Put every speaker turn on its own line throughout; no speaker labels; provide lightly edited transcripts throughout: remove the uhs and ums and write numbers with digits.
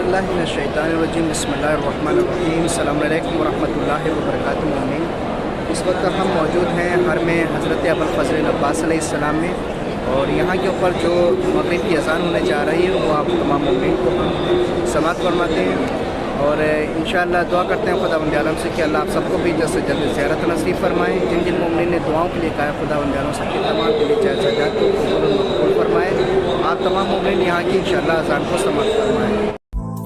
باللہ من الشیطان الرجیم بسم اللہ الرحمن الرحیم السلام علیکم ورحمۃ اللہ وبرکاتہ مومنین۔ اس وقت ہم موجود ہیں حرم حضرت ابوالفضل عباس علیہ السلام میں، اور یہاں کے اوپر جو مغرب کی اذان ہونے جا رہی ہے وہ آپ تمام مومنین کو ہم سماعت فرماتے ہیں، اور انشاءاللہ دعا کرتے ہیں خداوند عالم سے کہ اللہ آپ سب کو بھی جلد سے جلد زیارت نصیب فرمائیں۔ جن جن مومنین نے دعاؤں کے لیے کہا ہے خداوند عالم سے کہ تمام کے لیے جائز حاجات کو قبول فرمائیں۔ آپ تمام مومنین یہاں کی انشاءاللہ اذان کو سماعت فرمائیں۔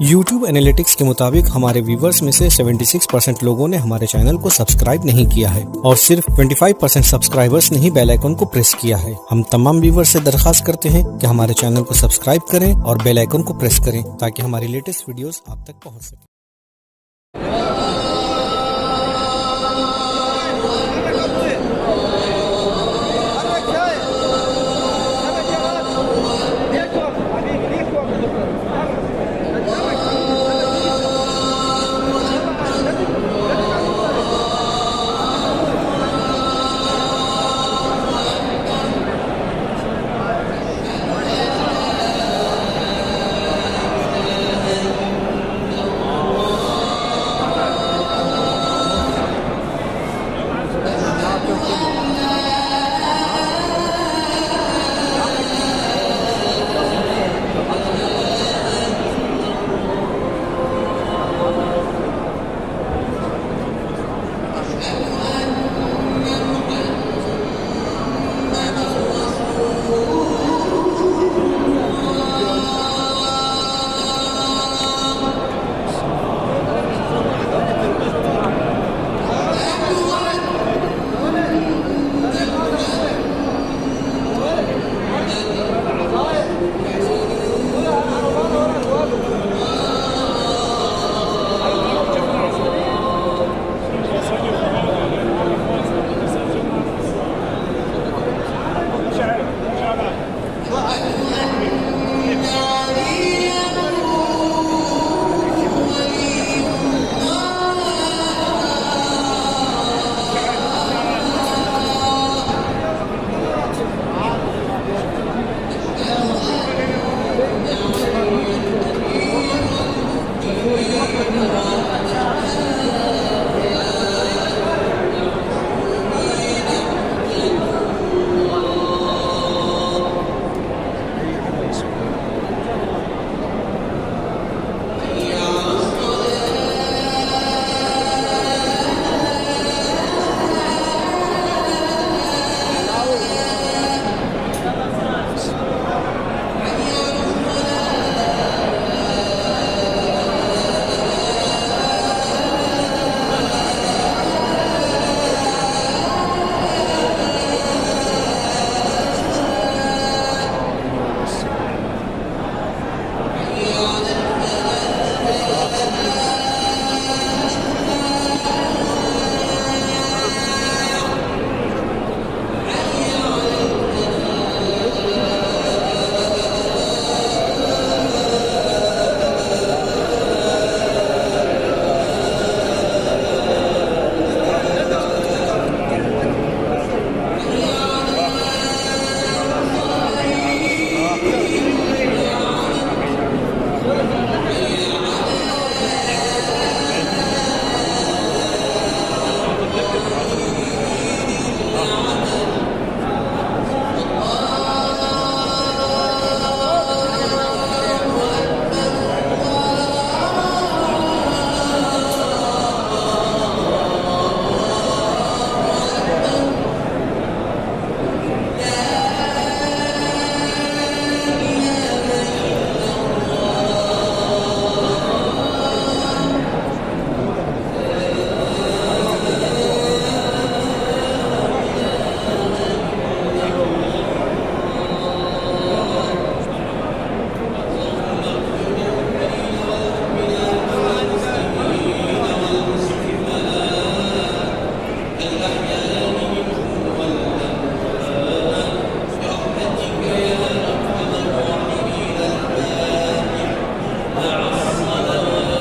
یوٹیوب انالیٹکس کے مطابق ہمارے ویورز میں سے 76% لوگوں نے ہمارے چینل کو سبسکرائب نہیں کیا ہے، اور صرف 25% سبسکرائبرز نے ہی بیل آئیکن کو پریس کیا ہے۔ ہم تمام ویورز سے درخواست کرتے ہیں کہ ہمارے چینل کو سبسکرائب کریں اور بیل آئیکن کو پریس کریں تاکہ ہماری لیٹسٹ ویڈیوز آپ تک پہنچ سکیں۔